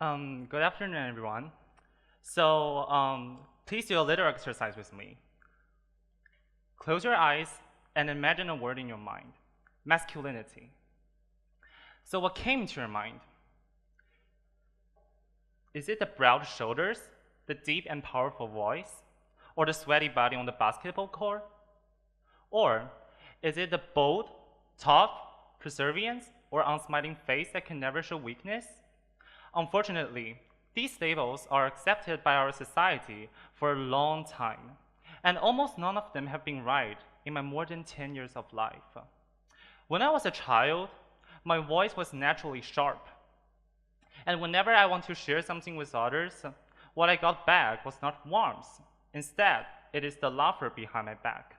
Good afternoon, everyone. Please do a little exercise with me. Close your eyes and imagine a word in your mind, masculinity. So what came to your mind? Is it the broad shoulders, the deep and powerful voice, or the sweaty body on the basketball court? Or is it the bold, tough, perseverance, or unsmiling face that can never show weakness? Unfortunately, these labels are accepted by our society for a long time, and almost none of them have been right in my more than 10 years of life. When I was a child, my voice was naturally sharp, and whenever I want to share something with others, what I got back was not warmth. Instead, it is the laughter behind my back.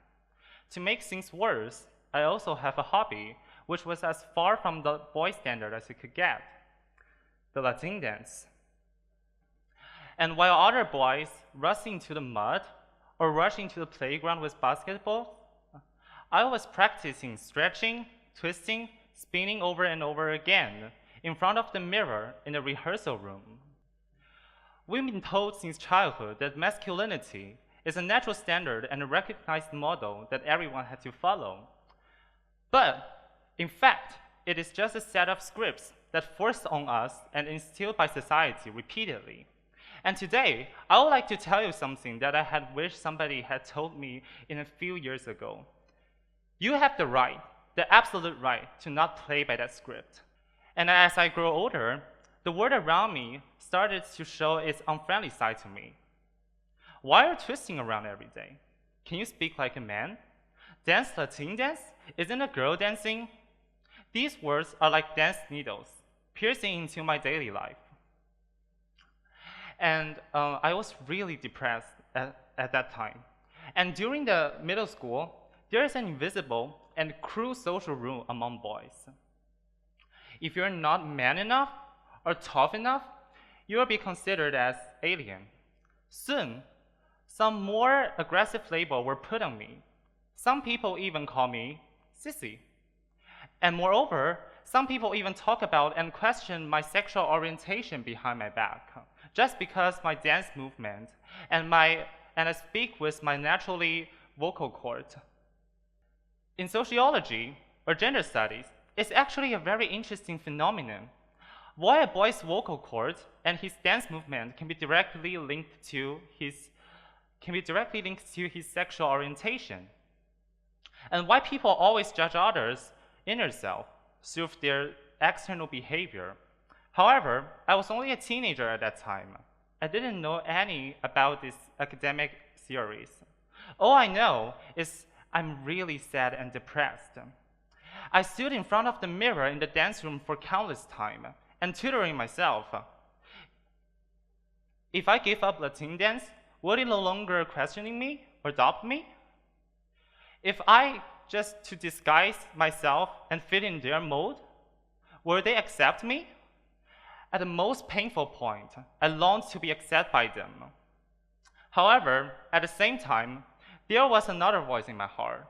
To make things worse, I also have a hobby which was as far from the boy standard as it could get, the Latin dance. And while other boys rush into the mud or rush into the playground with basketball, I was practicing stretching, twisting, spinning over and over again in front of the mirror in the rehearsal room. We've been told since childhood that masculinity is a natural standard and a recognized model that everyone had to follow. But, in fact, it is just a set of scripts that forced on us and instilled by society repeatedly. And today, I would like to tell you something that I had wished somebody had told me in a few years ago. You have the right, the absolute right, to not play by that script. And as I grow older, the world around me started to show its unfriendly side to me. Why are you twisting around every day? Can you speak like a man? Dance Latin dance? Isn't a girl dancing? These words are like dance needles, piercing into my daily life. And I was really depressed at that time. And during the middle school, there is an invisible and cruel social rule among boys. If you're not man enough or tough enough, you will be considered as alien. Soon, some more aggressive labels were put on me. Some people even call me sissy. And moreover, some people even talk about and question my sexual orientation behind my back, just because my dance movement and I speak with my naturally vocal cord. In sociology or gender studies, it's actually a very interesting phenomenon. Why a boy's vocal cord and his dance movement can be directly linked to his sexual orientation, and why people always judge others' inner self through their external behavior. However, I was only a teenager at that time. I didn't know any about these academic theories. All I know is I'm really sad and depressed. I stood in front of the mirror in the dance room for countless time and tutoring myself. If I gave up Latin dance, would it no longer questioning me or adopt me? If I just to disguise myself and fit in their mold, will they accept me? At the most painful point, I longed to be accepted by them. However, at the same time, there was another voice in my heart.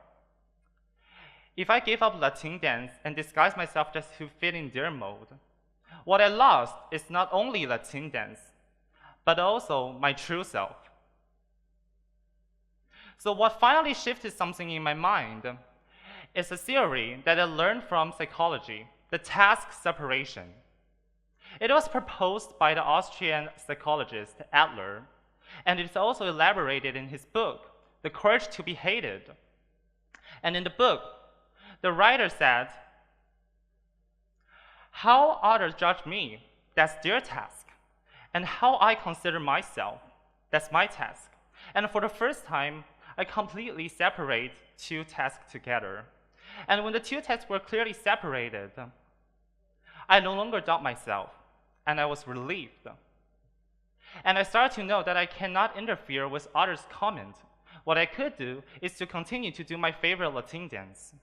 If I gave up Latin dance and disguised myself just to fit in their mold, what I lost is not only Latin dance, but also my true self. So what finally shifted something in my mind is a theory that I learned from psychology, the task separation. It was proposed by the Austrian psychologist Adler, and it's also elaborated in his book, The Courage to be Hated. And in the book, the writer said, how others judge me, that's their task. And how I consider myself, that's my task. And for the first time, I completely separate two tasks together. And when the two tasks were clearly separated, I no longer doubt myself, and I was relieved. And I started to know that I cannot interfere with others' comments. What I could do is to continue to do my favorite Latin dance.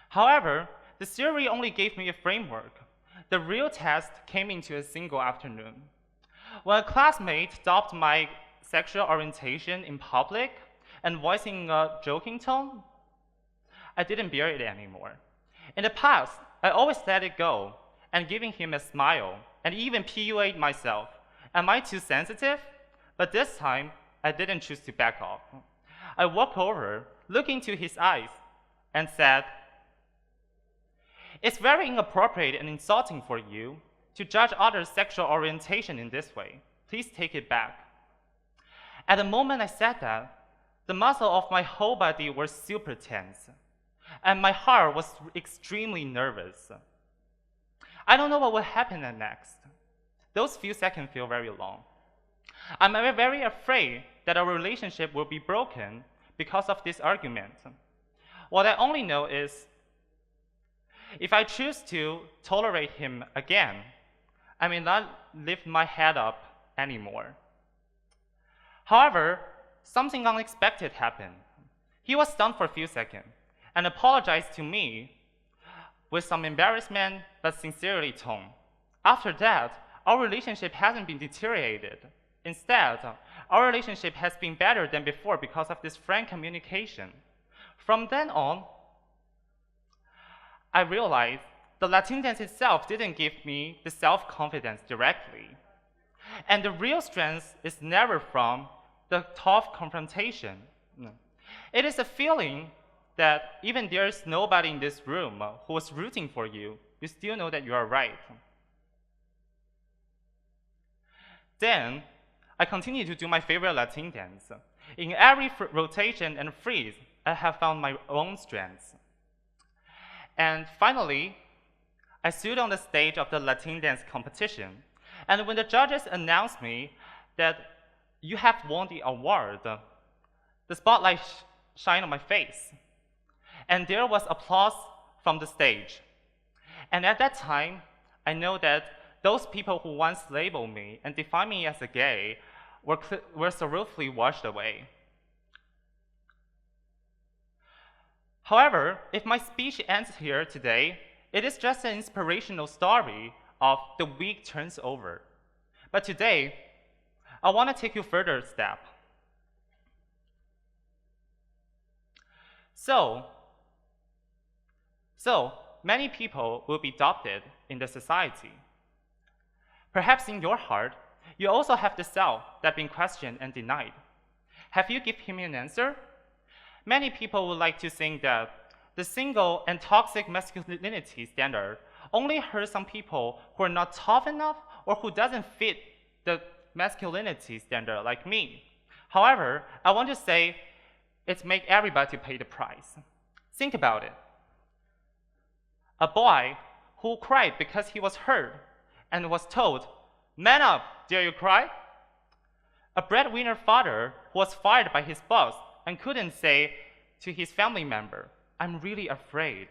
However, the theory only gave me a framework. The real test came into a single afternoon. When a classmate doubted my sexual orientation in public and voicing a joking tone, I didn't bear it anymore. In the past, I always let it go and giving him a smile, and even PUA'd myself. Am I too sensitive? But this time, I didn't choose to back off. I walked over, looked into his eyes, and said, "It's very inappropriate and insulting for you to judge others' sexual orientation in this way. Please take it back." At the moment I said that, the muscle of my whole body was super tense, and my heart was extremely nervous. I don't know what will happen next. Those few seconds feel very long. I'm very afraid that our relationship will be broken because of this argument. What I only know is, if I choose to tolerate him again, I may not lift my head up anymore. However, something unexpected happened. He was stunned for a few seconds and apologized to me with some embarrassment but sincerely tone. After that, our relationship hasn't been deteriorated. Instead, our relationship has been better than before because of this frank communication. From then on, I realized the Latin dance itself didn't give me the self-confidence directly. And the real strength is never from the tough confrontation. It is a feeling that even there is nobody in this room who is rooting for you, you still know that you are right. Then, I continue to do my favorite Latin dance. In every rotation and freeze, I have found my own strengths. And finally, I stood on the stage of the Latin dance competition, and when the judges announced me that you have won the award, the spotlight shined on my face, and there was applause from the stage. And at that time, I know that those people who once labeled me and defined me as a gay were sorrowfully washed away. However, if my speech ends here today, it is just an inspirational story of the week turns over. But today, I want to take you further step. So many people will be adopted in the society. Perhaps in your heart, you also have the self that's been questioned and denied. Have you given him an answer? Many people would like to think that the single and toxic masculinity standard only hurts some people who are not tough enough or who doesn't fit the masculinity standard like me. However, I want to say it's make everybody pay the price. Think about it. A boy who cried because he was hurt and was told, "Man up, dare you cry?" A breadwinner father who was fired by his boss and couldn't say to his family member, "I'm really afraid."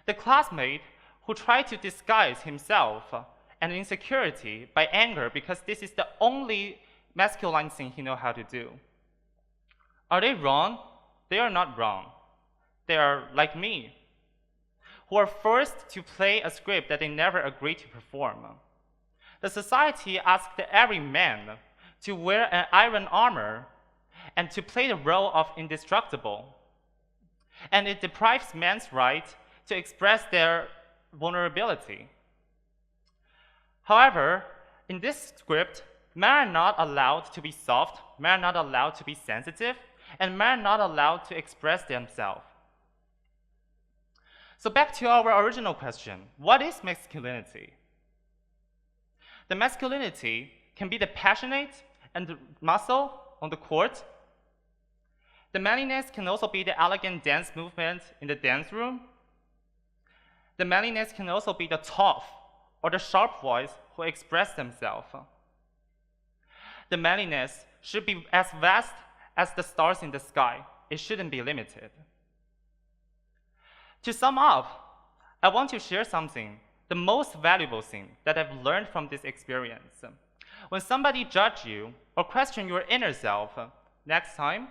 The classmate who tried to disguise himself and insecurity by anger because this is the only masculine thing he knows how to do. Are they wrong? They are not wrong. They are like me, who are forced to play a script that they never agreed to perform. The society asked every man to wear an iron armor and to play the role of indestructible. And it deprives men's right to express their vulnerability. However, in this script, men are not allowed to be soft, men are not allowed to be sensitive, and men are not allowed to express themselves. So back to our original question, what is masculinity? The masculinity can be the passionate and the muscle on the court. The manliness can also be the elegant dance movement in the dance room. The manliness can also be the tough or the sharp voice who express themselves. The manliness should be as vast as the stars in the sky. It shouldn't be limited. To sum up, I want to share something, the most valuable thing that I've learned from this experience. When somebody judges you or questions your inner self, next time,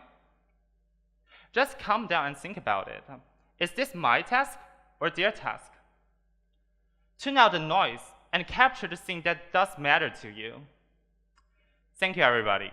just calm down and think about it. Is this my task or their task? Tune out the noise and capture the thing that does matter to you. Thank you, everybody.